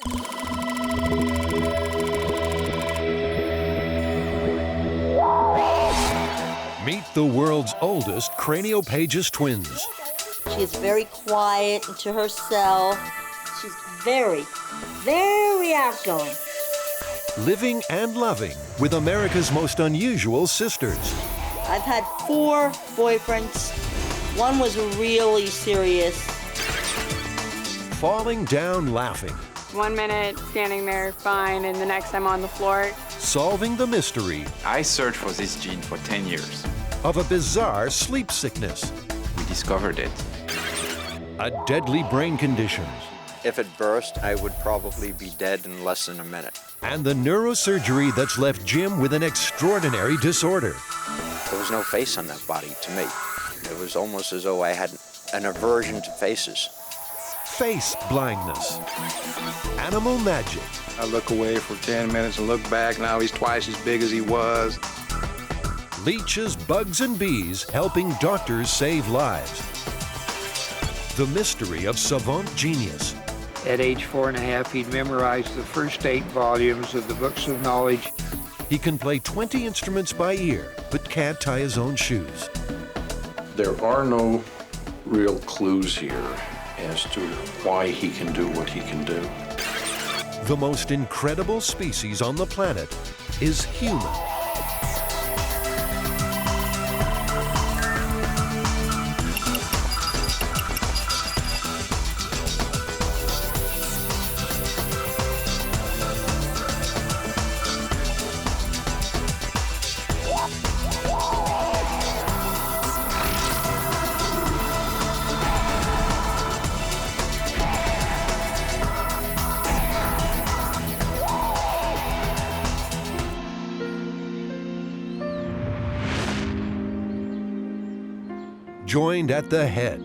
Meet the world's oldest craniophagus twins. She is very quiet and to herself. She's very, very outgoing. Living and loving with America's most unusual sisters. I've had 4 boyfriends. One was really serious. Falling down laughing. 1 minute standing there fine, and the next I'm on the floor. Solving the mystery. I searched for this gene for 10 years. Of a bizarre sleep sickness. We discovered it. A deadly brain condition. If it burst, I would probably be dead in less than a minute. And the neurosurgery that's left Jim with an extraordinary disorder. There was no face on that body to me. It was almost as though I had an aversion to faces. Face blindness. Animal magic. I look away for 10 minutes and look back. Now he's twice as big as he was. Leeches, bugs, and bees helping doctors save lives. The mystery of savant genius. At age 4.5, he'd memorized the first 8 volumes of the books of knowledge. He can play 20 instruments by ear, but can't tie his own shoes. There are no real clues here as to why he can do what he can do. The most incredible species on the planet is human. Joined at the head.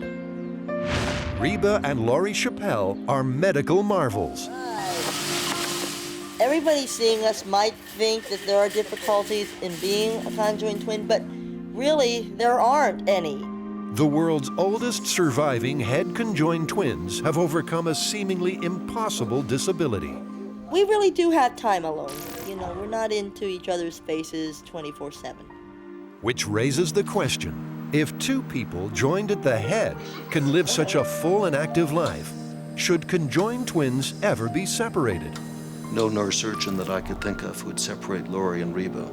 Reeba and Laurie Chappelle are medical marvels. Everybody seeing us might think that there are difficulties in being a conjoined twin, but really there aren't any. The world's oldest surviving head conjoined twins have overcome a seemingly impossible disability. We really do have time alone. You know, we're not into each other's faces 24/7. Which raises the question, if 2 people joined at the head can live such a full and active life, should conjoined twins ever be separated? No neurosurgeon that I could think of would separate Laurie and Reeba.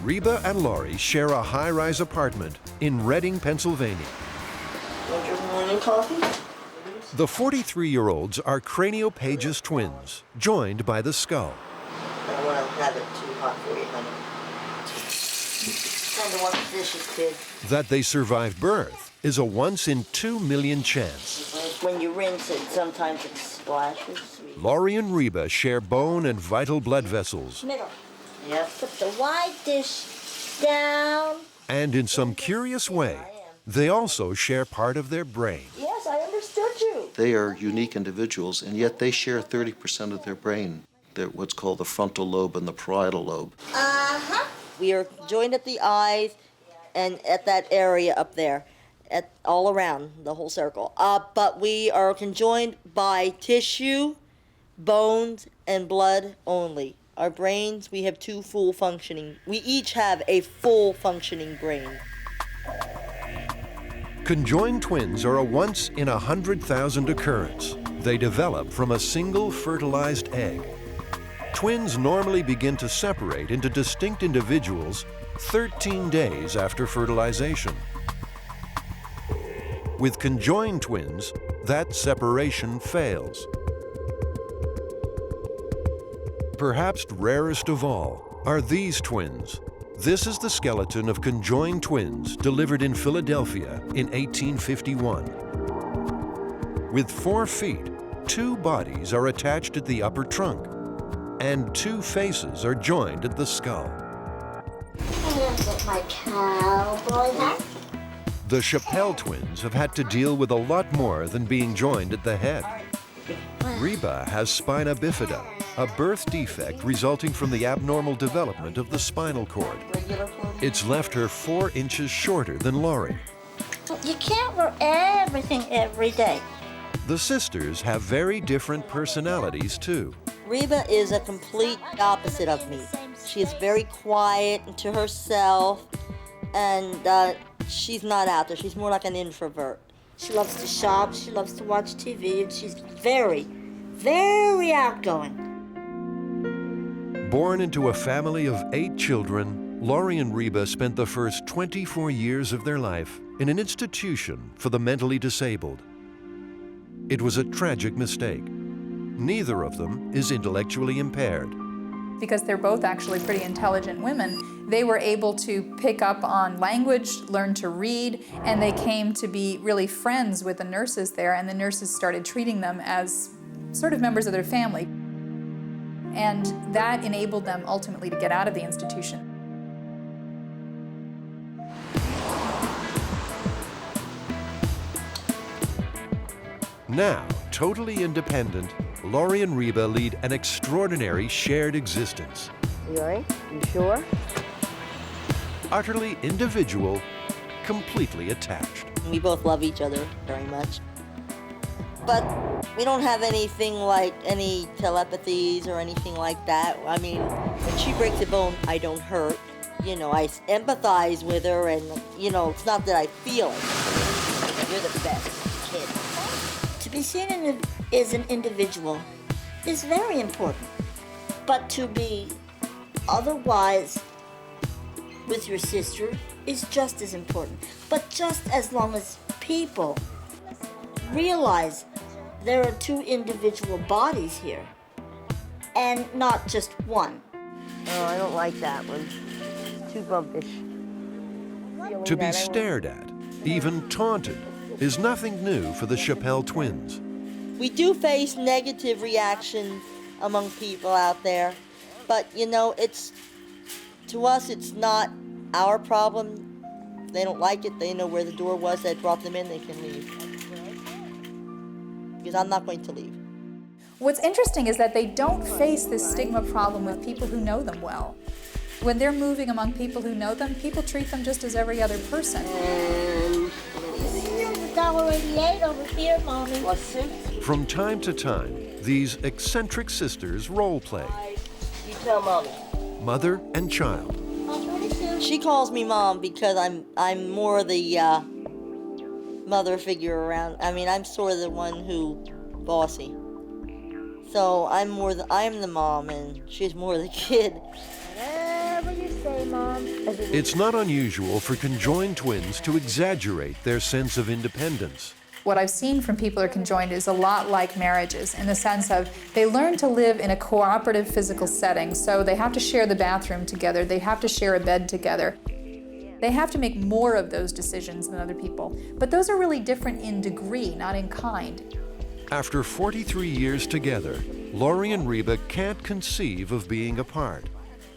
Reeba and Laurie share a high-rise apartment in Reading, Pennsylvania. Want your morning coffee? The 43-year-olds are craniophagus twins, joined by the skull. I don't want to have it too hot for you, honey. Kind of want dishes, kid. That they survive birth is a once-in-2 million chance. When you rinse it, sometimes it splashes. Laurie and Reeba share bone and vital blood vessels. Middle. Yep. Put the wide dish down. And in some curious way, they also share part of their brain. Yes, I understood you. They are unique individuals, and yet they share 30% of their brain. They're what's called the frontal lobe and the parietal lobe. Uh-huh. We are joined at the eyes and at that area up there, all around the whole circle. But we are conjoined by tissue, bones, and blood only. Our brains, we have 2 full functioning. We each have a full functioning brain. Conjoined twins are a once-in-100,000 occurrence. They develop from a single fertilized egg. Twins normally begin to separate into distinct individuals 13 days after fertilization. With conjoined twins, that separation fails. Perhaps rarest of all are these twins. This is the skeleton of conjoined twins delivered in Philadelphia in 1851. With 4 feet, 2 bodies are attached at the upper trunk, and 2 faces are joined at the skull. Get my cowboy hat. The Chappelle twins have had to deal with a lot more than being joined at the head. Reeba has spina bifida, a birth defect resulting from the abnormal development of the spinal cord. It's left her 4 inches shorter than Laurie. You can't wear everything every day. The sisters have very different personalities, too. Reeba is a complete opposite of me. She is very quiet and to herself, and she's not out there. She's more like an introvert. She loves to shop, she loves to watch TV, and she's very, very outgoing. Born into a family of 8 children, Laurie and Reeba spent the first 24 years of their life in an institution for the mentally disabled. It was a tragic mistake. Neither of them is intellectually impaired. Because they're both actually pretty intelligent women, they were able to pick up on language, learn to read, and they came to be really friends with the nurses there, and the nurses started treating them as sort of members of their family. And that enabled them ultimately to get out of the institution. Now, totally independent, Laurie and Reeba lead an extraordinary shared existence. You sure? Utterly individual, completely attached. We both love each other very much. But we don't have anything like any telepathies or anything like that. I mean, when she breaks a bone, I don't hurt. You know, I empathize with her, and, you know, it's not that I feel it. You're the best kid. To be seen as an individual is very important, but to be otherwise with your sister is just as important. But just as long as people realize there are 2 individual bodies here and not just one. Oh, I don't like that one. Too bumpish. To be stared at, even taunted, is nothing new for the Chappelle twins. We do face negative reactions among people out there, but you know, to us, it's not our problem. If they don't like it, they know where the door was that brought them in, they can leave. Because I'm not going to leave. What's interesting is that they don't face this stigma problem with people who know them well. When they're moving among people who know them, people treat them just as every other person. $1.88 over here, Mommy. From time to time, these eccentric sisters role play. You tell Mommy. Mother and child. She calls me Mom because I'm more the mother figure around. I mean, I'm sort of the one who bossy. So I'm the mom, and she's more the kid. Whatever you say, Mom. It's not unusual for conjoined twins to exaggerate their sense of independence. What I've seen from people who are conjoined is a lot like marriages in the sense of they learn to live in a cooperative physical setting, so they have to share the bathroom together, they have to share a bed together. They have to make more of those decisions than other people. But those are really different in degree, not in kind. After 43 years together, Laurie and Reeba can't conceive of being apart.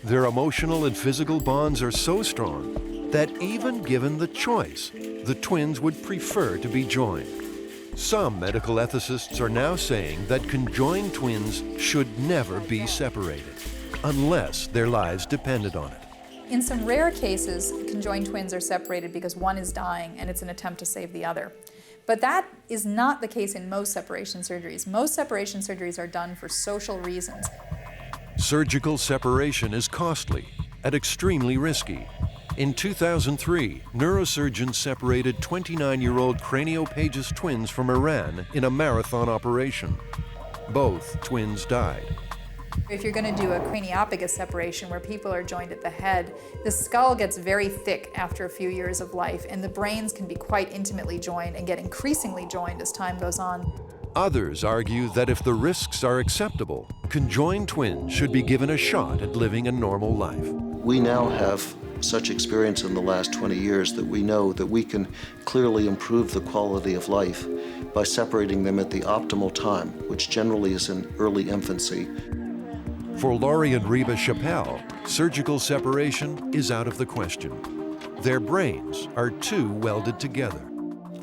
Their emotional and physical bonds are so strong that even given the choice, the twins would prefer to be joined. Some medical ethicists are now saying that conjoined twins should never be separated, unless their lives depended on it. In some rare cases, conjoined twins are separated because one is dying and it's an attempt to save the other. But that is not the case in most separation surgeries. Most separation surgeries are done for social reasons. Surgical separation is costly and extremely risky. In 2003, neurosurgeons separated 29-year-old craniopagus twins from Iran in a marathon operation. Both twins died. If you're going to do a craniopagus separation where people are joined at the head, the skull gets very thick after a few years of life, and the brains can be quite intimately joined and get increasingly joined as time goes on. Others argue that if the risks are acceptable, conjoined twins should be given a shot at living a normal life. We now have such experience in the last 20 years that we know that we can clearly improve the quality of life by separating them at the optimal time, which generally is in early infancy. For Laurie and Reeba Chappelle, surgical separation is out of the question. Their brains are too welded together.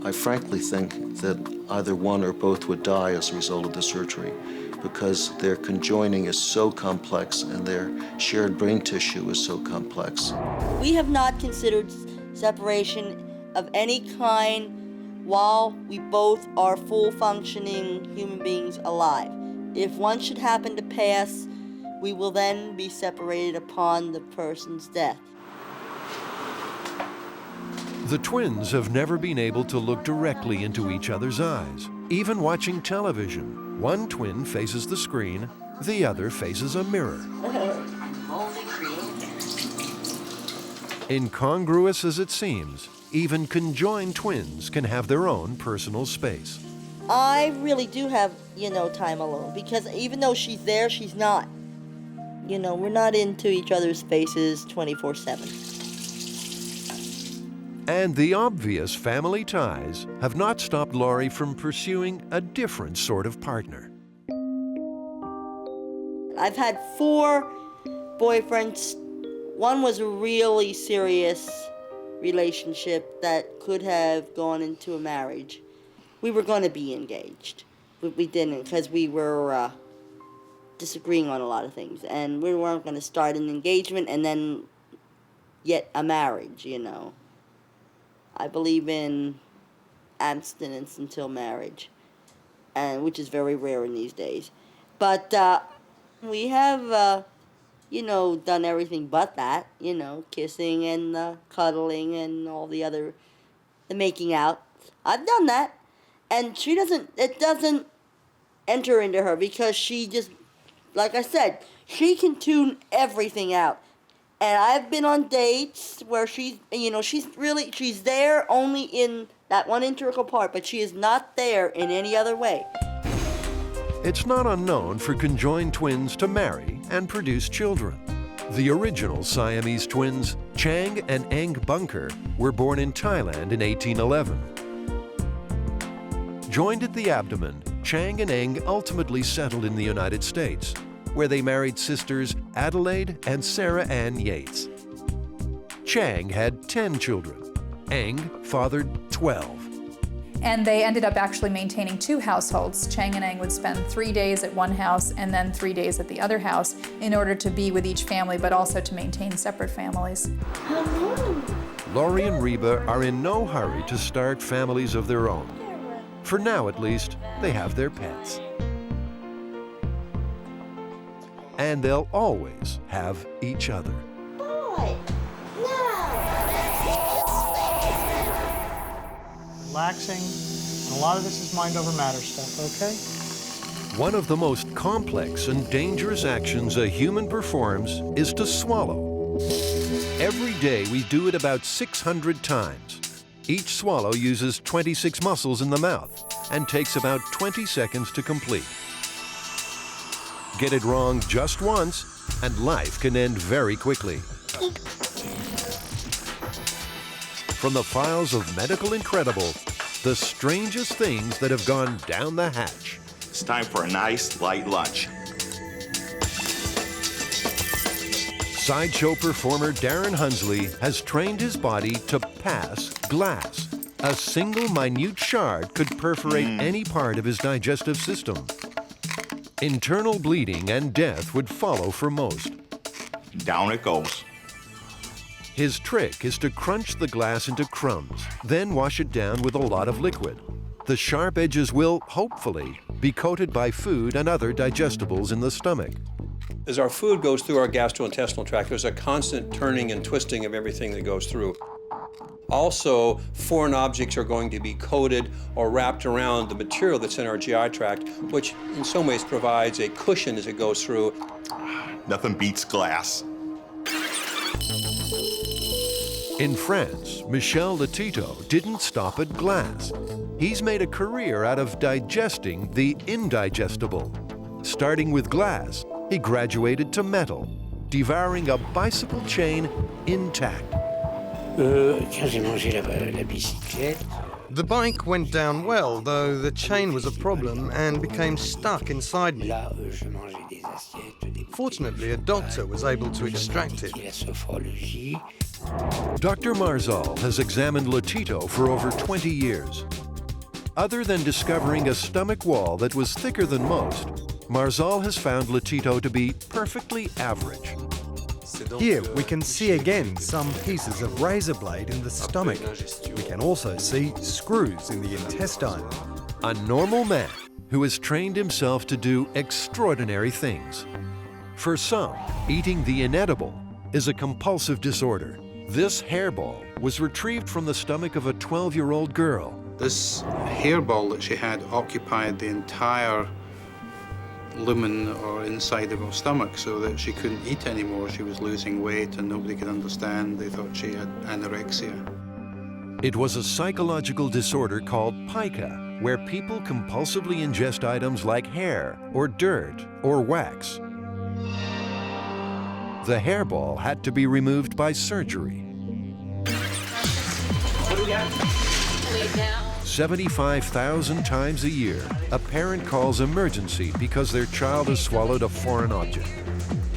I frankly think that either one or both would die as a result of the surgery because their conjoining is so complex and their shared brain tissue is so complex. We have not considered separation of any kind while we both are full functioning human beings alive. If one should happen to pass, we will then be separated upon the person's death. The twins have never been able to look directly into each other's eyes. Even watching television, one twin faces the screen, the other faces a mirror. Incongruous as it seems, even conjoined twins can have their own personal space. I really do have, time alone, because even though she's there, she's not. We're not into each other's faces 24/7. And the obvious family ties have not stopped Laurie from pursuing a different sort of partner. I've had 4 boyfriends. One was a really serious relationship that could have gone into a marriage. We were going to be engaged, but we didn't because we were disagreeing on a lot of things, and we weren't going to start an engagement and then yet a marriage, I believe in abstinence until marriage, and which is very rare in these days. But we have, done everything but that, kissing and cuddling and all the making out. I've done that, and it doesn't enter into her because she just, like I said, she can tune everything out. And I've been on dates where she's there only in that one integral part, but she is not there in any other way. It's not unknown for conjoined twins to marry and produce children. The original Siamese twins, Chang and Eng Bunker, were born in Thailand in 1811. Joined at the abdomen, Chang and Eng ultimately settled in the United States, where they married sisters Adelaide and Sarah Ann Yates. Chang had 10 children. Eng fathered 12. And they ended up actually maintaining 2 households. Chang and Eng would spend 3 days at one house and then 3 days at the other house in order to be with each family, but also to maintain separate families. Laurie and Reeba are in no hurry to start families of their own. For now, at least, they have their pets. And they'll always have each other. Boy, no! Relaxing, and a lot of this is mind over matter stuff, okay? One of the most complex and dangerous actions a human performs is to swallow. Every day we do it about 600 times. Each swallow uses 26 muscles in the mouth and takes about 20 seconds to complete. Get it wrong just once, and life can end very quickly. From the files of Medical Incredible, the strangest things that have gone down the hatch. It's time for a nice, light lunch. Sideshow performer Darren Hunsley has trained his body to pass glass. A single minute shard could perforate any part of his digestive system. Internal bleeding and death would follow for most. Down it goes. His trick is to crunch the glass into crumbs, then wash it down with a lot of liquid. The sharp edges will, hopefully, be coated by food and other digestibles in the stomach. As our food goes through our gastrointestinal tract, there's a constant turning and twisting of everything that goes through. Also, foreign objects are going to be coated or wrapped around the material that's in our GI tract, which in some ways provides a cushion as it goes through. Nothing beats glass. In France, Michel Letito didn't stop at glass. He's made a career out of digesting the indigestible. Starting with glass, he graduated to metal, devouring a bicycle chain intact. The bike went down well, though the chain was a problem and became stuck inside me. Fortunately, a doctor was able to extract it. Dr. Marzal has examined Letito for over 20 years. Other than discovering a stomach wall that was thicker than most, Marzal has found Letito to be perfectly average. Here we can see again some pieces of razor blade in the stomach. We can also see screws in the intestine. A normal man who has trained himself to do extraordinary things. For some, eating the inedible is a compulsive disorder. This hairball was retrieved from the stomach of a 12-year-old girl. This hairball that she had occupied the entire lumen or inside of her stomach, so that she couldn't eat anymore. She was losing weight and nobody could understand. They thought she had anorexia. It was a psychological disorder called pica, where people compulsively ingest items like hair or dirt or wax. The hairball had to be removed by surgery. 75,000 times a year, a parent calls emergency because their child has swallowed a foreign object.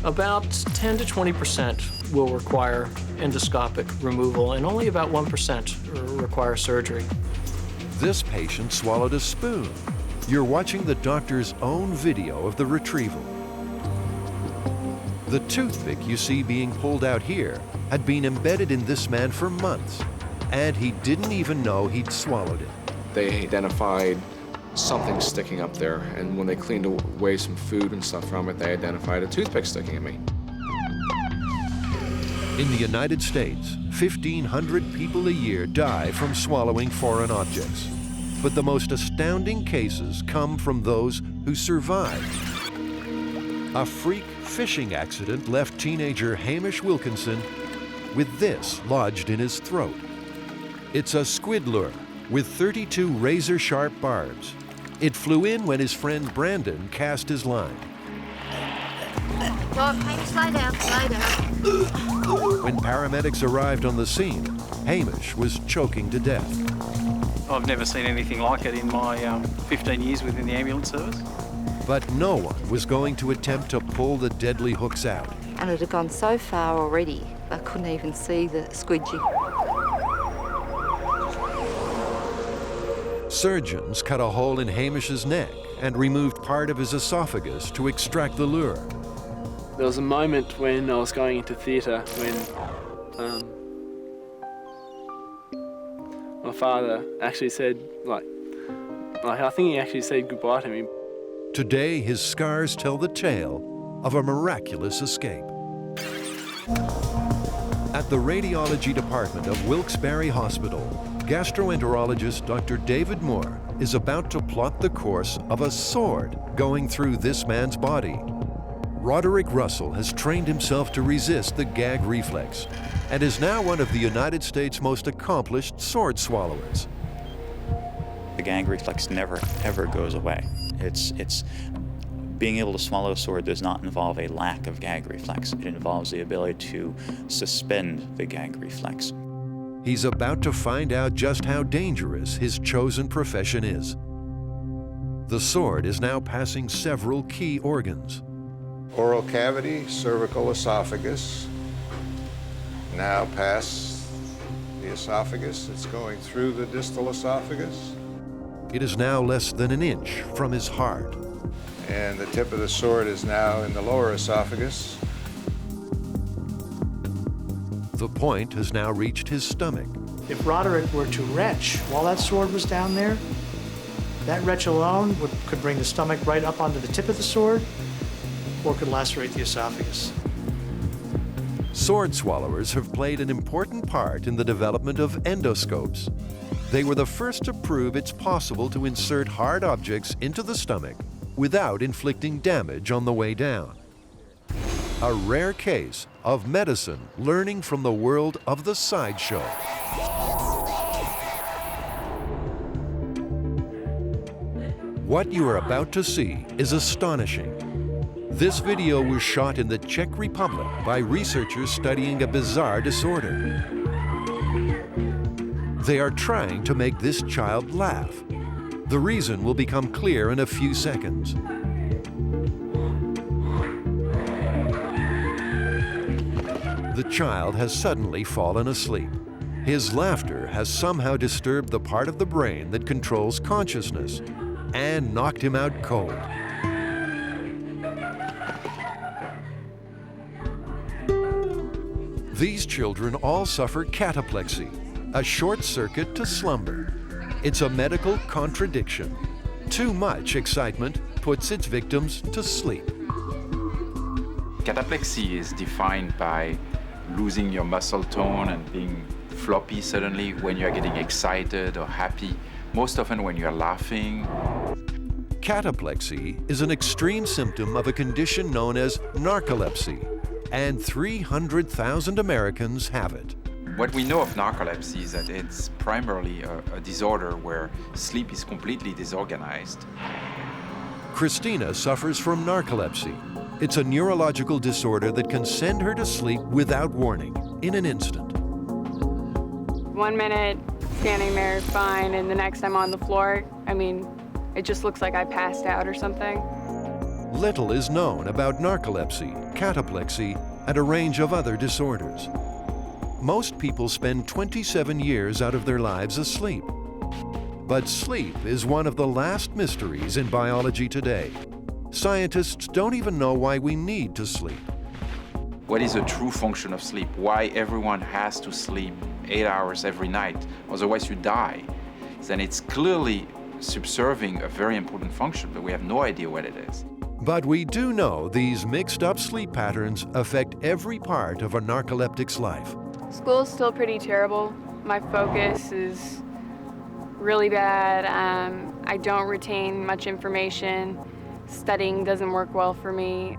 About 10 to 20% will require endoscopic removal, and only about 1% require surgery. This patient swallowed a spoon. You're watching the doctor's own video of the retrieval. The toothpick you see being pulled out here had been embedded in this man for months, and he didn't even know he'd swallowed it. They identified something sticking up there, and when they cleaned away some food and stuff from it, they identified a toothpick sticking at me. In the United States, 1,500 people a year die from swallowing foreign objects. But the most astounding cases come from those who survive. A freak fishing accident left teenager Hamish Wilkinson with this lodged in his throat. It's a squid lure with 32 razor-sharp barbs. It flew in when his friend Brandon cast his line. Well, Hamish, lie down, lie down. When paramedics arrived on the scene, Hamish was choking to death. I've never seen anything like it in my 15 years within the ambulance service. But no one was going to attempt to pull the deadly hooks out. And it had gone so far already, I couldn't even see the squidgy. Surgeons cut a hole in Hamish's neck and removed part of his esophagus to extract the lure. There was a moment when I was going into theatre when my father actually said, I think he actually said goodbye to me. Today, his scars tell the tale of a miraculous escape. At the radiology department of Wilkes-Barre Hospital, gastroenterologist Dr. David Moore is about to plot the course of a sword going through this man's body. Roderick Russell has trained himself to resist the gag reflex and is now one of the United States' most accomplished sword swallowers. The gag reflex never, ever goes away. It's being able to swallow a sword does not involve a lack of gag reflex. It involves the ability to suspend the gag reflex. He's about to find out just how dangerous his chosen profession is. The sword is now passing several key organs. Oral cavity, cervical esophagus. Now past the esophagus, it's going through the distal esophagus. It is now less than an inch from his heart. And the tip of the sword is now in the lower esophagus. The point has now reached his stomach. If Roderick were to retch while that sword was down there, that retch alone could bring the stomach right up onto the tip of the sword, or could lacerate the esophagus. Sword swallowers have played an important part in the development of endoscopes. They were the first to prove it's possible to insert hard objects into the stomach without inflicting damage on the way down. A rare case of medicine learning from the world of the sideshow. What you are about to see is astonishing. This video was shot in the Czech Republic by researchers studying a bizarre disorder. They are trying to make this child laugh. The reason will become clear in a few seconds. The child has suddenly fallen asleep. His laughter has somehow disturbed the part of the brain that controls consciousness and knocked him out cold. These children all suffer cataplexy, a short circuit to slumber. It's a medical contradiction. Too much excitement puts its victims to sleep. Cataplexy is defined by losing your muscle tone and being floppy suddenly when you're getting excited or happy, most often when you're laughing. Cataplexy is an extreme symptom of a condition known as narcolepsy, and 300,000 Americans have it. What we know of narcolepsy is that it's primarily a disorder where sleep is completely disorganized. Christina suffers from narcolepsy. It's a neurological disorder that can send her to sleep without warning, in an instant. 1 minute, standing there fine, and the next I'm on the floor, I mean, it just looks like I passed out or something. Little is known about narcolepsy, cataplexy, and a range of other disorders. Most people spend 27 years out of their lives asleep. But sleep is one of the last mysteries in biology today. Scientists don't even know why we need to sleep. What is a true function of sleep? Why everyone has to sleep 8 hours every night, otherwise you die? Then it's clearly subserving a very important function, but we have no idea what it is. But we do know these mixed up sleep patterns affect every part of a narcoleptic's life. School's still pretty terrible. My focus is really bad. I don't retain much information. Studying doesn't work well for me.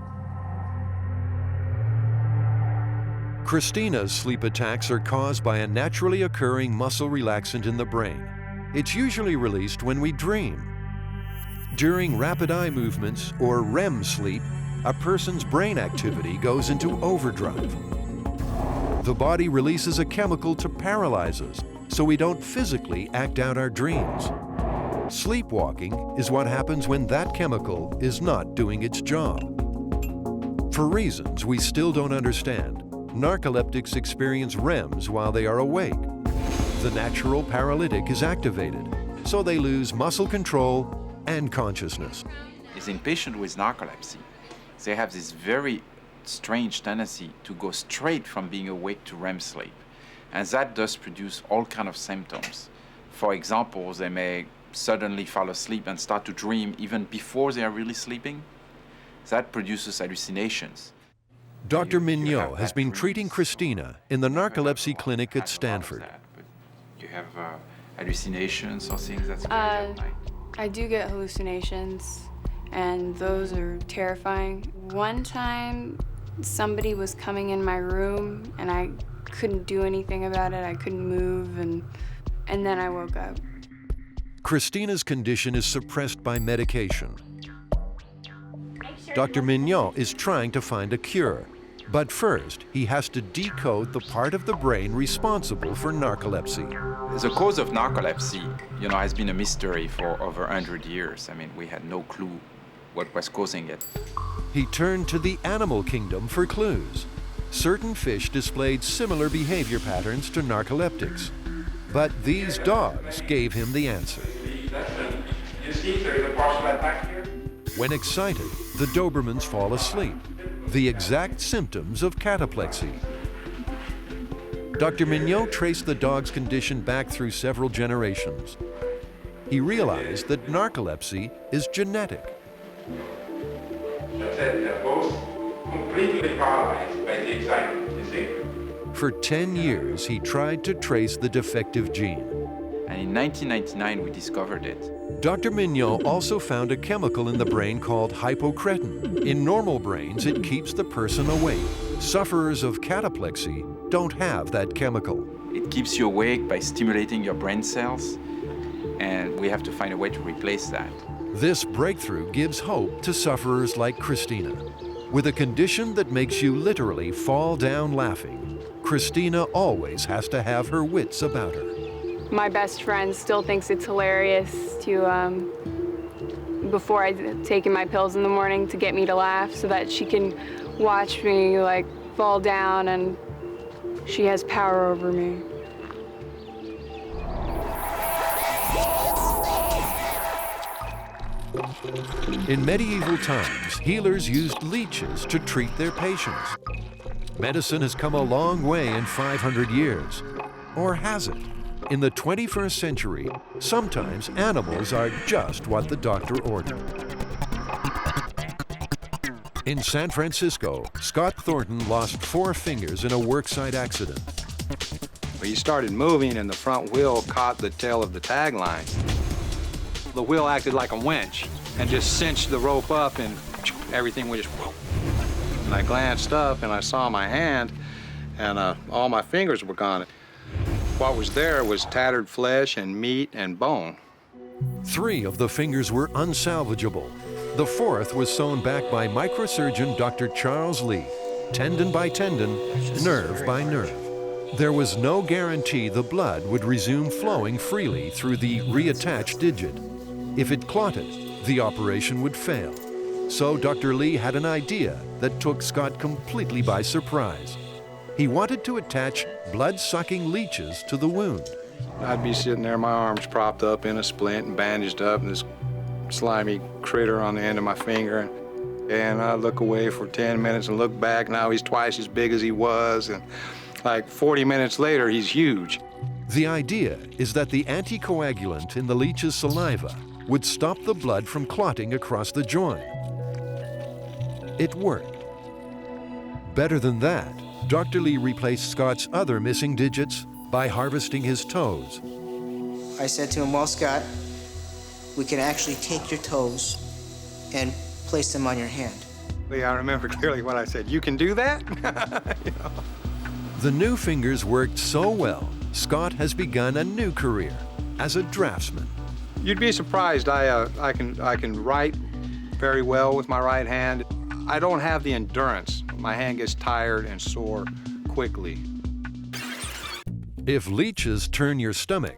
Christina's sleep attacks are caused by a naturally occurring muscle relaxant in the brain. It's usually released when we dream. During rapid eye movements, or REM sleep, a person's brain activity goes into overdrive. The body releases a chemical to paralyze us, so we don't physically act out our dreams. Sleepwalking is what happens when that chemical is not doing its job. For reasons we still don't understand, narcoleptics experience REMs while they are awake. The natural paralytic is activated, so they lose muscle control and consciousness. Is in patients with narcolepsy, they have this very strange tendency to go straight from being awake to REM sleep. And that does produce all kinds of symptoms. For example, they may suddenly fall asleep and start to dream even before they are really sleeping. That produces hallucinations. Dr. Mignot has been treating Christina in the narcolepsy clinic at Stanford. You have hallucinations or things that's going on at night? I do get hallucinations, and those are terrifying. One time, somebody was coming in my room, and I couldn't do anything about it. I couldn't move, and then I woke up. Christina's condition is suppressed by medication. Dr. Mignot is trying to find a cure, but first he has to decode the part of the brain responsible for narcolepsy. The cause of narcolepsy, has been a mystery for over 100 years. I mean, we had no clue what was causing it. He turned to the animal kingdom for clues. Certain fish displayed similar behavior patterns to narcoleptics, but these dogs gave him the answer. When excited, the Dobermans fall asleep, the exact symptoms of cataplexy. Dr. Mignot traced the dog's condition back through several generations. He realized that narcolepsy is genetic. They're both completely paralyzed by the excitement, you see? For 10 years, he tried to trace the defective gene. And in 1999, we discovered it. Dr. Mignot also found a chemical in the brain called hypocretin. In normal brains, it keeps the person awake. Sufferers of cataplexy don't have that chemical. It keeps you awake by stimulating your brain cells, and we have to find a way to replace that. This breakthrough gives hope to sufferers like Christina. With a condition that makes you literally fall down laughing, Christina always has to have her wits about her. My best friend still thinks it's hilarious to, before I take my pills in the morning, to get me to laugh so that she can watch me fall down, and she has power over me. In medieval times, healers used leeches to treat their patients. Medicine has come a long way in 500 years. Or has it? In the 21st century, sometimes animals are just what the doctor ordered. In San Francisco, Scott Thornton lost 4 fingers in a worksite accident. He started moving and the front wheel caught the tail of the tagline. The wheel acted like a winch and just cinched the rope up and everything was just whoop. And I glanced up and I saw my hand and all my fingers were gone. What was there was tattered flesh and meat and bone. 3 of the fingers were unsalvageable. The 4th was sewn back by microsurgeon Dr. Charles Lee, tendon by tendon, nerve by nerve. There was no guarantee the blood would resume flowing freely through the reattached digit. If it clotted, the operation would fail. So Dr. Lee had an idea that took Scott completely by surprise. He wanted to attach blood-sucking leeches to the wound. I'd be sitting there, my arms propped up in a splint and bandaged up, and this slimy critter on the end of my finger. And I look away for 10 minutes and look back. Now he's twice as big as he was, and like 40 minutes later, he's huge. The idea is that the anticoagulant in the leech's saliva would stop the blood from clotting across the joint. It worked. Better than that, Dr. Lee replaced Scott's other missing digits by harvesting his toes. I said to him, well, Scott, we can actually take your toes and place them on your hand. Yeah, I remember clearly what I said. You can do that? You know. The new fingers worked so well, Scott has begun a new career as a draftsman. You'd be surprised. I can write very well with my right hand. I don't have the endurance. My hand gets tired and sore quickly. If leeches turn your stomach,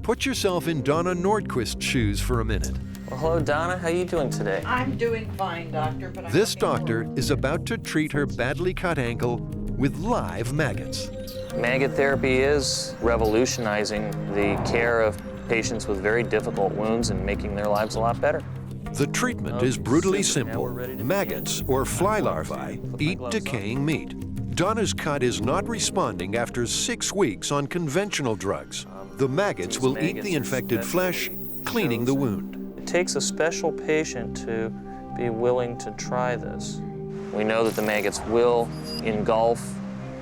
put yourself in Donna Nordquist's shoes for a minute. Well, hello, Donna. How are you doing today? I'm doing fine, doctor, but This doctor is about to treat her badly cut ankle with live maggots. Maggot therapy is revolutionizing the care of patients with very difficult wounds and making their lives a lot better. The treatment is brutally simple. Maggots, or fly larvae, eat decaying meat. Donna's cut is not responding after 6 weeks on conventional drugs. The maggots will eat the infected flesh, cleaning the wound. It takes a special patient to be willing to try this. We know that the maggots will engulf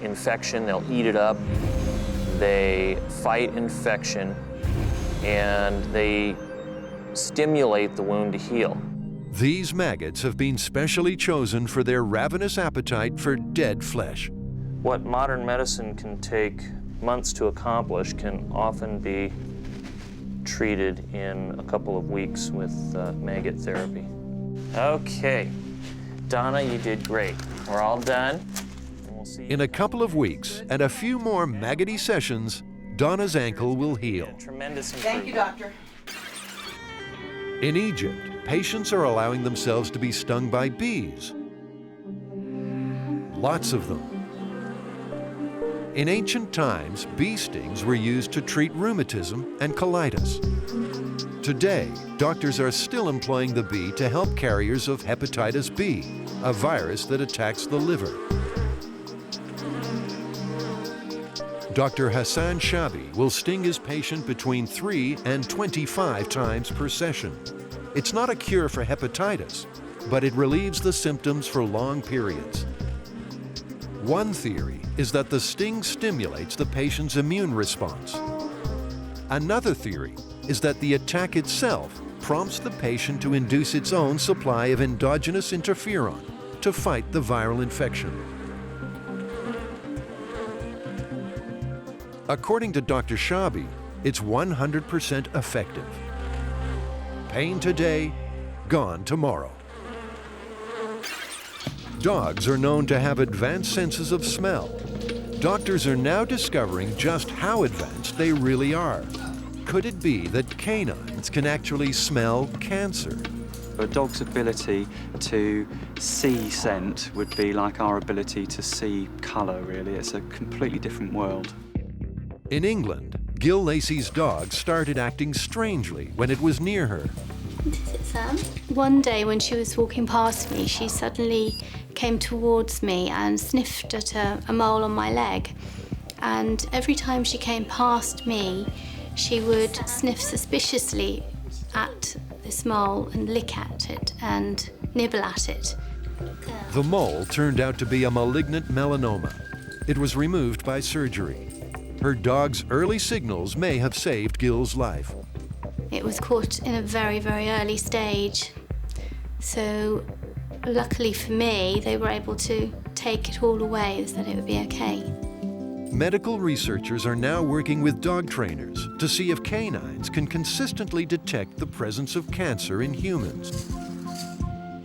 infection, they'll eat it up, they fight infection, and they stimulate the wound to heal. These maggots have been specially chosen for their ravenous appetite for dead flesh. What modern medicine can take months to accomplish can often be treated in a couple of weeks with maggot therapy. Okay, Donna, you did great. We're all done. And we'll see you in a couple of weeks and a few more maggoty sessions, Donna's ankle will heal. Tremendous Thank you, doctor. In Egypt, patients are allowing themselves to be stung by bees. Lots of them. In ancient times, bee stings were used to treat rheumatism and colitis. Today, doctors are still employing the bee to help carriers of hepatitis B, a virus that attacks the liver. Dr. Hassan Shabi will sting his patient between 3 and 25 times per session. It's not a cure for hepatitis, but it relieves the symptoms for long periods. One theory is that the sting stimulates the patient's immune response. Another theory is that the attack itself prompts the patient to induce its own supply of endogenous interferon to fight the viral infection. According to Dr. Shabi, it's 100% effective. Pain today, gone tomorrow. Dogs are known to have advanced senses of smell. Doctors are now discovering just how advanced they really are. Could it be that canines can actually smell cancer? A dog's ability to see scent would be like our ability to see colour, really. It's a completely different world. In England, Gil Lacey's dog started acting strangely when it was near her. Is it Sam? One day when she was walking past me, she suddenly came towards me and sniffed at a mole on my leg. And every time she came past me, she would sniff suspiciously at this mole and lick at it and nibble at it. The mole turned out to be a malignant melanoma. It was removed by surgery. Her dog's early signals may have saved Gil's life. It was caught in a very, very early stage. So luckily for me, they were able to take it all away and said it would be okay. Medical researchers are now working with dog trainers to see if canines can consistently detect the presence of cancer in humans.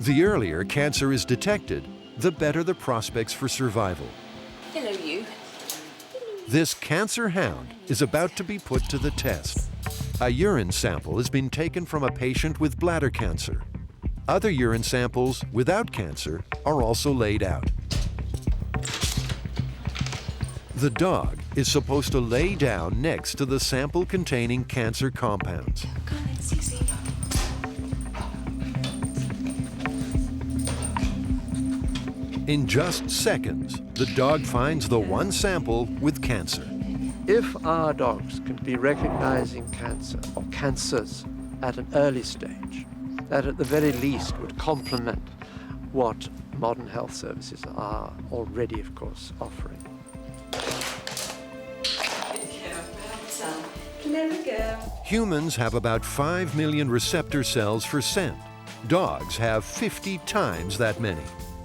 The earlier cancer is detected, the better the prospects for survival. Hello, you. This cancer hound is about to be put to the test. A urine sample has been taken from a patient with bladder cancer. Other urine samples without cancer are also laid out. The dog is supposed to lay down next to the sample containing cancer compounds. In just seconds, the dog finds the one sample with cancer. If our dogs can be recognizing cancer or cancers at an early stage, that at the very least would complement what modern health services are already, of course, offering. Clever girl. Humans have about 5 million receptor cells for scent. Dogs have 50 times that many.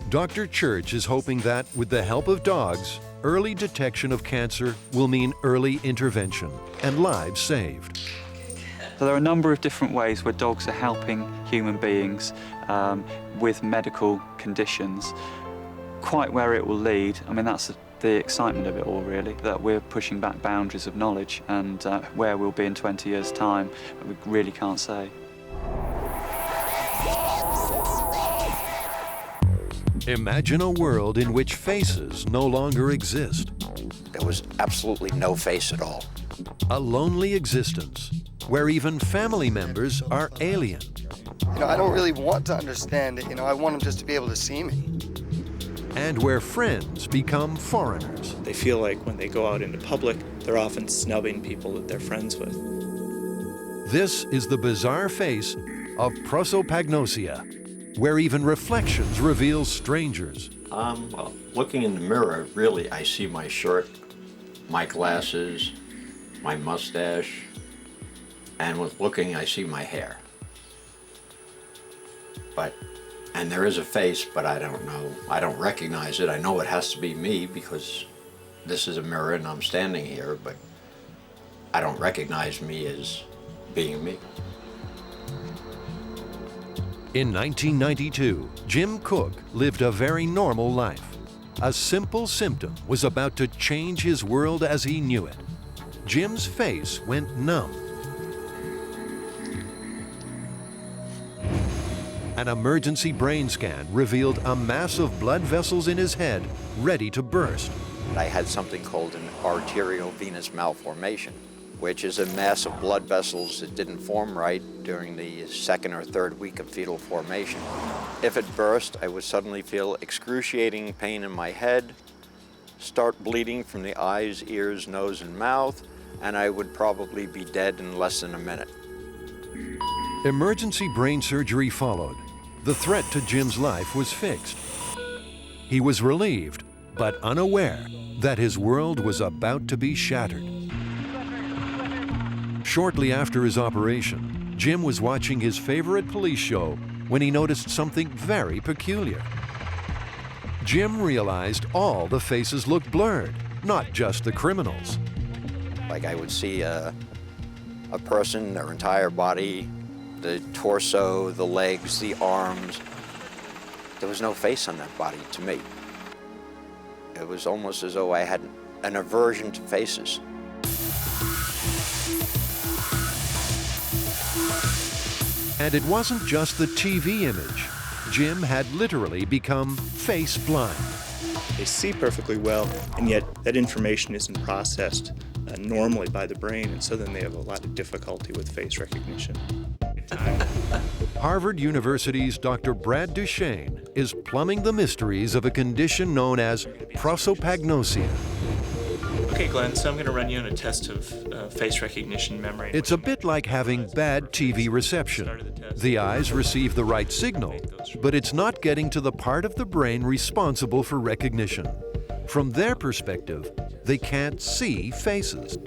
Dr. Church is hoping that, with the help of dogs, early detection of cancer will mean early intervention and lives saved. So there are a number of different ways where dogs are helping human beings with medical conditions. Quite where it will lead, I mean, that's the excitement of it all, really, that we're pushing back boundaries of knowledge, and where we'll be in 20 years' time, we really can't say. Imagine a world in which faces no longer exist. There was absolutely no face at all. A lonely existence where even family members are alien. I don't really want to understand it. I want them just to be able to see me. And where friends become foreigners. They feel like when they go out into public, they're often snubbing people that they're friends with. This is the bizarre face of prosopagnosia, where even reflections reveal strangers. Well, looking in the mirror, really, I see my shirt, my glasses, my mustache, and with looking, I see my hair. And there is a face, but I don't know. I don't recognize it. I know it has to be me because this is a mirror and I'm standing here, but I don't recognize me as being me. In 1992, Jim Cook lived a very normal life. A simple symptom was about to change his world as he knew it. Jim's face went numb. An emergency brain scan revealed a mass of blood vessels in his head ready to burst. I had something called an arteriovenous malformation, which is a mass of blood vessels that didn't form right during the second or third week of fetal formation. If it burst, I would suddenly feel excruciating pain in my head, start bleeding from the eyes, ears, nose, and mouth, and I would probably be dead in less than a minute. Emergency brain surgery followed. The threat to Jim's life was fixed. He was relieved, but unaware that his world was about to be shattered. Shortly after his operation, Jim was watching his favorite police show when he noticed something very peculiar. Jim realized all the faces looked blurred, not just the criminals. Like I would see a person, their entire body, the torso, the legs, the arms. There was no face on that body to me. It was almost as though I had an aversion to faces. And it wasn't just the TV image. Jim had literally become face blind. They see perfectly well, and yet that information isn't processed normally by the brain, and so then they have a lot of difficulty with face recognition. Harvard University's Dr. Brad Duchesne is plumbing the mysteries of a condition known as prosopagnosia. Okay, Glenn, so I'm going to run you on a test of face recognition memory. It's a bit like having bad TV reception. The eyes receive the right signal, but it's not getting to the part of the brain responsible for recognition. From their perspective, they can't see faces.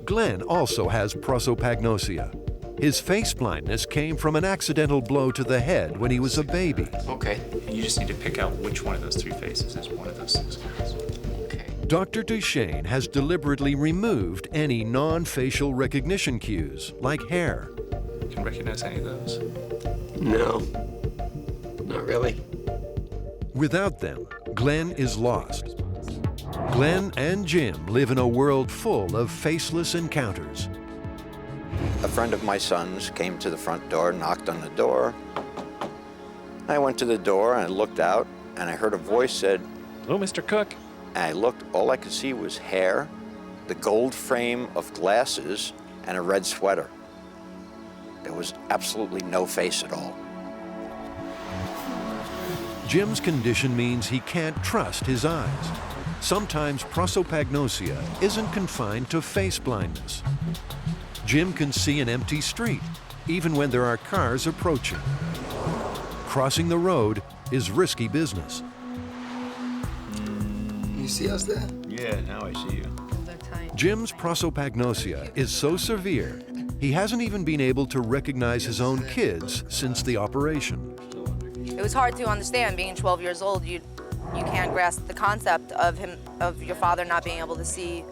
Glenn also has prosopagnosia. His face blindness came from an accidental blow to the head when he was a baby. Okay, and you just need to pick out which one of those 3 faces is one of those 6 guys. Dr. Duchesne has deliberately removed any non-facial recognition cues, like hair. You can recognize any of those? No, not really. Without them, Glenn is lost. Glenn and Jim live in a world full of faceless encounters. A friend of my son's came to the front door, knocked on the door. I went to the door and I looked out, and I heard a voice said, "Hello, Mr. Cook." And I looked, all I could see was hair, the gold frame of glasses, and a red sweater. There was absolutely no face at all. Jim's condition means he can't trust his eyes. Sometimes prosopagnosia isn't confined to face blindness. Jim can see an empty street, even when there are cars approaching. Crossing the road is risky business. You see us there? Yeah, now I see you. Jim's prosopagnosia is so severe, he hasn't even been able to recognize his own kids since the operation. It was hard to understand. Being 12 years old, you can't grasp the concept of your father not being able to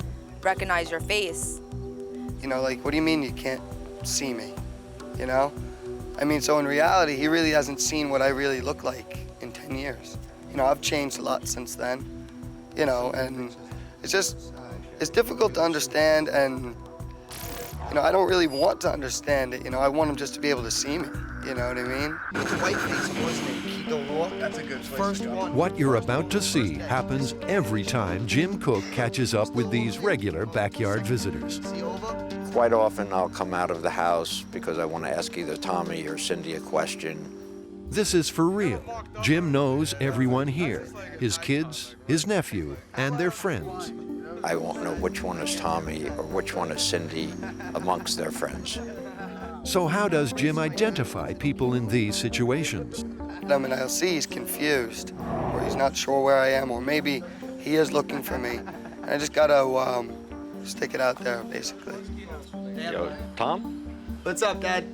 recognize your face. You know, like, what do you mean you can't see me? You know? I mean, so in reality, he really hasn't seen what I really look like in 10 years. You know, I've changed a lot since then, you know, and it's difficult to understand, and, you know, I don't really want to understand it, you know, I want him just to be able to see me, you know what I mean? That's a good first one. What you're about to see happens every time Jim Cook catches up with these regular backyard visitors. Quite often I'll come out of the house because I want to ask either Tommy or Cindy a question. This is for real. Jim knows everyone here, his kids, his nephew, and their friends. I won't know which one is Tommy or which one is Cindy amongst their friends. So how does Jim identify people in these situations? I mean, I'll see he's confused, or he's not sure where I am, or maybe he is looking for me. And I just gotta stick it out there, basically. Yo, Tom? What's up, Dad?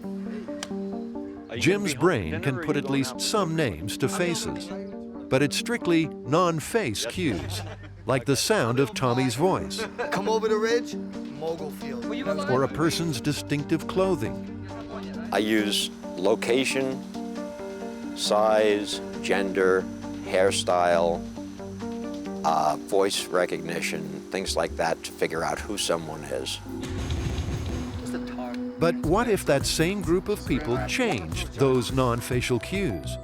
Jim's brain can put at least some names to faces, but it's strictly non-face cues, like the sound of Tommy's voice. Come over the ridge, Mogul Field. Or a person's distinctive clothing. I use location, size, gender, hairstyle, voice recognition, things like that to figure out who someone is. But what if that same group of people changed those non-facial cues?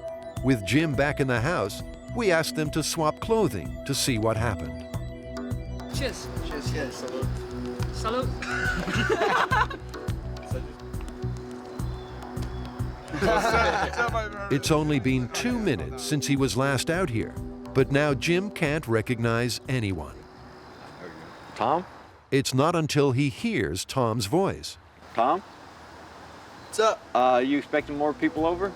With Jim back in the house, we asked them to swap clothing to see what happened. Cheers. Cheers, yes. Salute. Salute. It's only been 2 minutes since he was last out here, but now Jim can't recognize anyone. Tom? It's not until he hears Tom's voice Tom? What's up? You expecting more people over?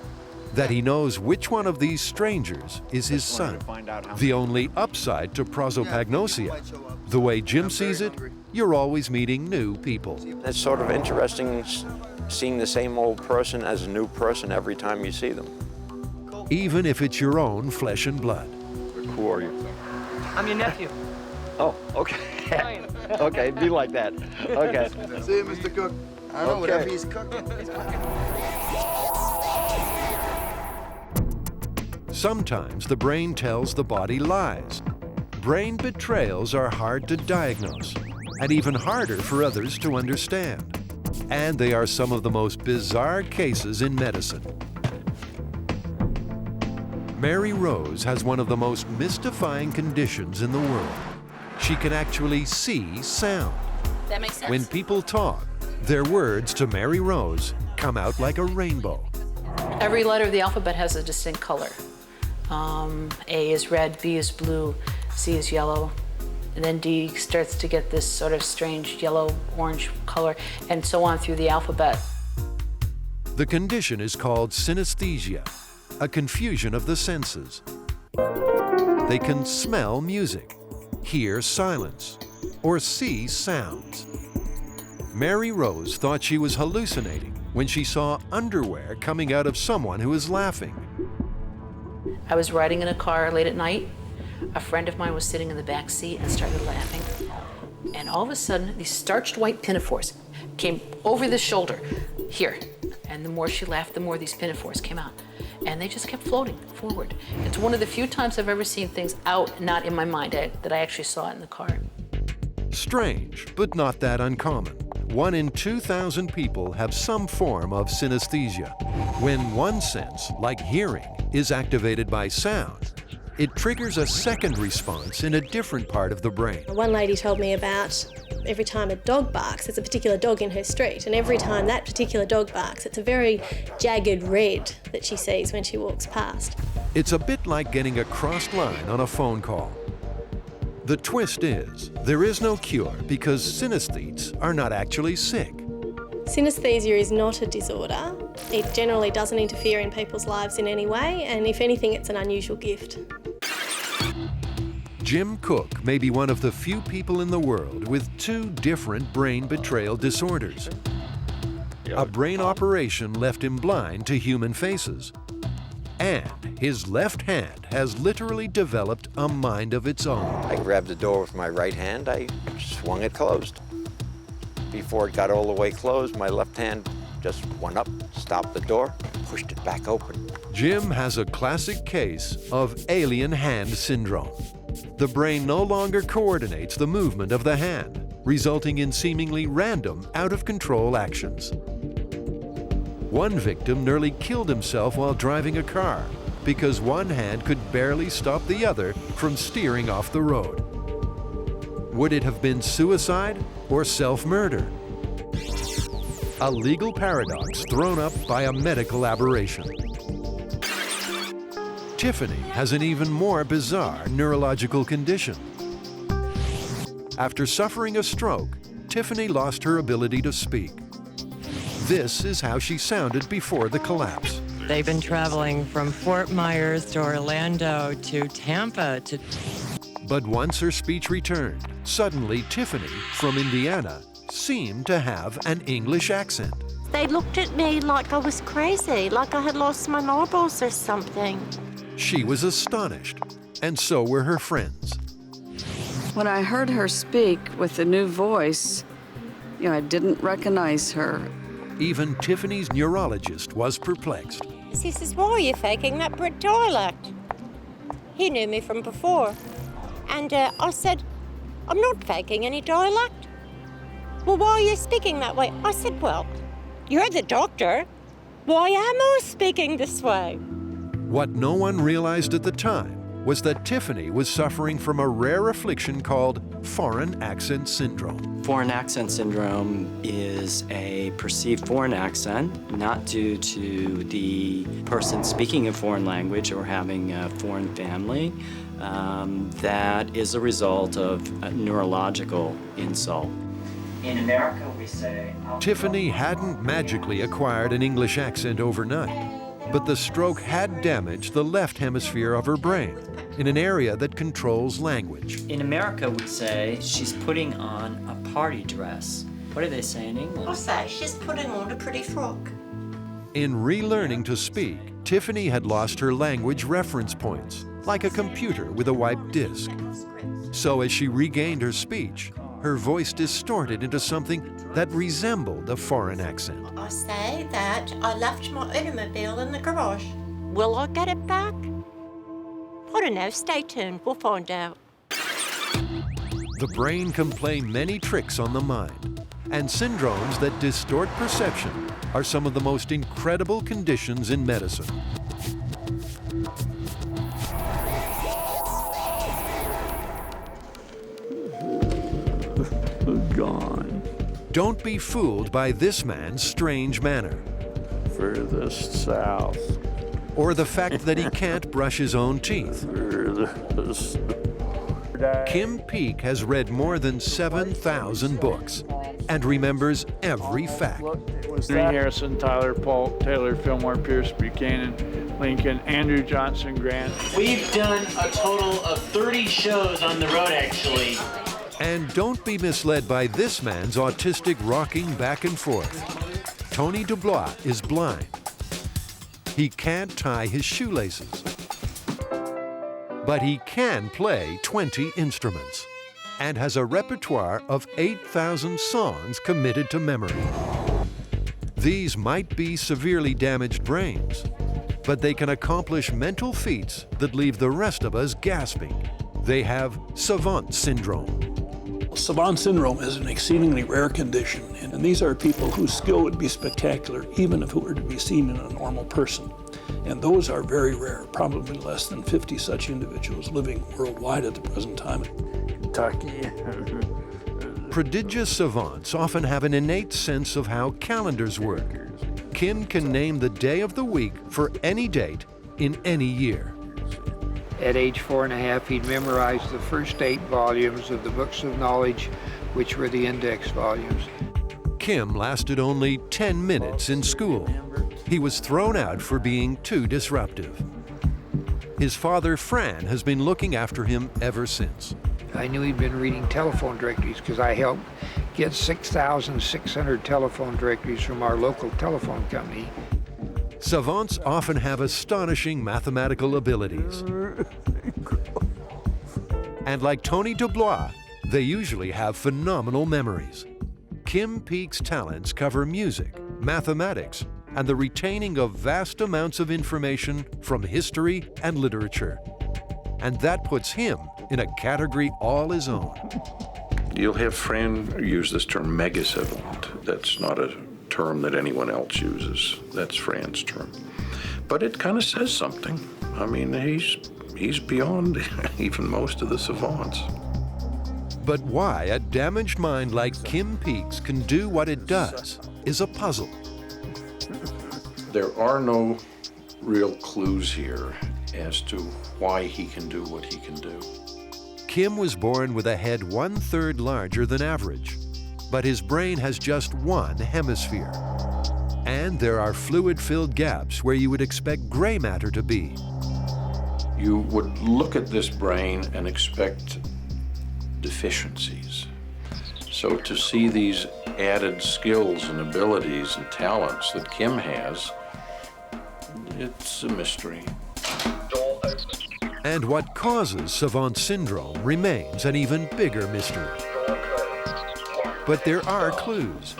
that he knows which one of these strangers is his son. The only upside to prosopagnosia. The way Jim sees it, you're always meeting new people. It's sort of interesting seeing the same old person as a new person every time you see them. Even if it's your own flesh and blood. Who are you? I'm your nephew. Oh, okay. Okay, be like that. Okay. See you, Mr. Cook. I don't know, whatever he's cooking. Sometimes the brain tells the body lies. Brain betrayals are hard to diagnose and even harder for others to understand. And they are some of the most bizarre cases in medicine. Mary Rose has one of the most mystifying conditions in the world. she can actually see sound. That makes sense. When people talk, their words to Mary Rose come out like a rainbow. Every letter of the alphabet has a distinct color. A is red, B is blue, C is yellow, and then D starts to get this sort of strange yellow-orange color, and so on through the alphabet. The condition is called synesthesia, a confusion of the senses. They can smell music, hear silence, or see sounds. Mary Rose thought she was hallucinating when she saw underwear coming out of someone who was laughing. I was riding in a car late at night. A friend of mine was sitting in the back seat and started laughing. And all of a sudden, these starched white pinafores came over the shoulder, here. And the more she laughed, the more these pinafores came out. And they just kept floating forward. It's one of the few times I've ever seen things out, not in my mind, that I actually saw it in the car. Strange, but not that uncommon. 1 in 2,000 people have some form of synesthesia. When one sense, like hearing, is activated by sound, it triggers a second response in a different part of the brain. One lady told me about every time a dog barks, there's a particular dog in her street, and every time that particular dog barks, it's a very jagged red that she sees when she walks past. It's a bit like getting a crossed line on a phone call. The twist is, there is no cure because synesthetes are not actually sick. Synesthesia is not a disorder. It generally doesn't interfere in people's lives in any way, and if anything, it's an unusual gift. Jim Cook may be one of the few people in the world with 2 different brain betrayal disorders. A brain operation left him blind to human faces. And his left hand has literally developed a mind of its own. I grabbed the door with my right hand, I swung it closed. Before it got all the way closed, my left hand just went up, stopped the door, pushed it back open. Jim has a classic case of alien hand syndrome. The brain no longer coordinates the movement of the hand, resulting in seemingly random, out-of-control actions. One victim nearly killed himself while driving a car because one hand could barely stop the other from steering off the road. Would it have been suicide or self-murder? A legal paradox thrown up by a medical aberration. Tiffany has an even more bizarre neurological condition. After suffering a stroke, Tiffany lost her ability to speak. This is how she sounded before the collapse. They've been traveling from Fort Myers to Orlando to Tampa to... But once her speech returned, suddenly Tiffany, from Indiana, seemed to have an English accent. They looked at me like I was crazy, like I had lost my marbles or something. She was astonished, and so were her friends. When I heard her speak with the new voice, I didn't recognize her. Even Tiffany's neurologist was perplexed. He says, why are you faking that Brit dialect? He knew me from before. And I said, I'm not faking any dialect. Well, why are you speaking that way? I said, well, you're the doctor. Why am I speaking this way? What no one realized at the time was that Tiffany was suffering from a rare affliction called foreign accent syndrome. Foreign accent syndrome is a perceived foreign accent, not due to the person speaking a foreign language or having a foreign family. That is a result of a neurological insult. In America, we say... Tiffany hadn't magically acquired an English accent overnight, but the stroke had damaged the left hemisphere of her brain in an area that controls language. In America, we say she's putting on a party dress. What do they say in English? I say she's putting on a pretty frock. In relearning to speak, Tiffany had lost her language reference points, like a computer with a wiped disk. So as she regained her speech, her voice distorted into something that resembled a foreign accent. I say that I left my automobile in the garage. Will I get it back? I don't know. Stay tuned. We'll find out. The brain can play many tricks on the mind, and syndromes that distort perception are some of the most incredible conditions in medicine. Don't be fooled by this man's strange manner. Furthest south. Or the fact that he can't brush his own teeth. Furthest. Kim Peek has read more than 7,000 books and remembers every fact. Henry Harrison, Tyler Polk, Taylor Fillmore, Pierce Buchanan, Lincoln, Andrew Johnson, Grant. We've done a total of 30 shows on the road, actually. And don't be misled by this man's autistic rocking back and forth. Tony Dubois is blind. He can't tie his shoelaces. But he can play 20 instruments and has a repertoire of 8,000 songs committed to memory. These might be severely damaged brains, but they can accomplish mental feats that leave the rest of us gasping. They have savant syndrome. Savant syndrome is an exceedingly rare condition, and these are people whose skill would be spectacular even if it were to be seen in a normal person. And those are very rare, probably less than 50 such individuals living worldwide at the present time. Kentucky. Prodigious savants often have an innate sense of how calendars work. Kim can name the day of the week for any date in any year. At age 4.5, he'd memorized the first 8 volumes of the books of knowledge, which were the index volumes. Kim lasted only 10 minutes in school. He was thrown out for being too disruptive. His father, Fran, has been looking after him ever since. I knew he'd been reading telephone directories because I helped get 6,600 telephone directories from our local telephone company. Savants often have astonishing mathematical abilities. And like Tony Dubois, they usually have phenomenal memories. Kim Peek's talents cover music, mathematics, and the retaining of vast amounts of information from history and literature. And that puts him in a category all his own. You'll have Fran use this term mega-savant. That's not a term that anyone else uses. That's Fran's term. But it kind of says something. I mean, he's beyond even most of the savants. But why a damaged mind like Kim Peek's can do what it does is a puzzle. There are no real clues here as to why he can do what he can do. Kim was born with a head 1/3 larger than average, but his brain has just one hemisphere. And there are fluid-filled gaps where you would expect gray matter to be. You would look at this brain and expect deficiencies. So to see these added skills and abilities and talents that Kim has, it's a mystery. And what causes savant syndrome remains an even bigger mystery. But there are clues.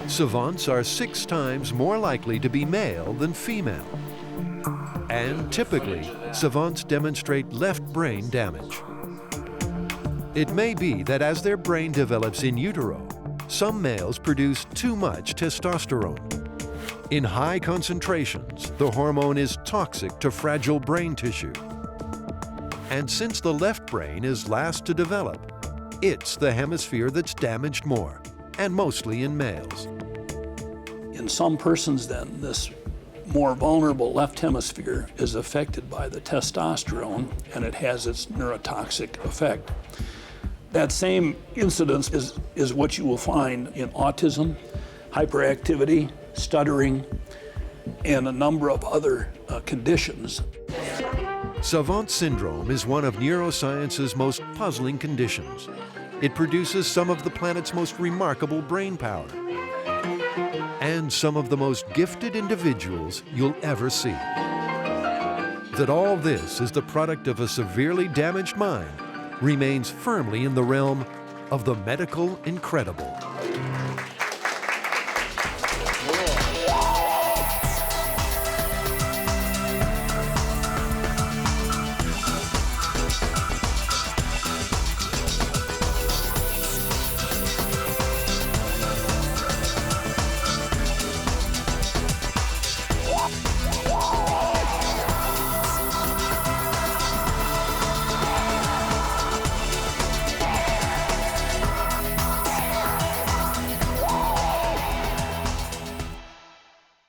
Savants are 6 times more likely to be male than female. And typically, savants demonstrate left brain damage. It may be that as their brain develops in utero, some males produce too much testosterone. In high concentrations, the hormone is toxic to fragile brain tissue. And since the left brain is last to develop, it's the hemisphere that's damaged more, and mostly in males. In some persons then, this more vulnerable left hemisphere is affected by the testosterone, and it has its neurotoxic effect. That same incidence is what you will find in autism, hyperactivity, stuttering, and a number of other conditions. Savant syndrome is one of neuroscience's most puzzling conditions. It produces some of the planet's most remarkable brain power and some of the most gifted individuals you'll ever see. That all this is the product of a severely damaged mind remains firmly in the realm of the medical incredible.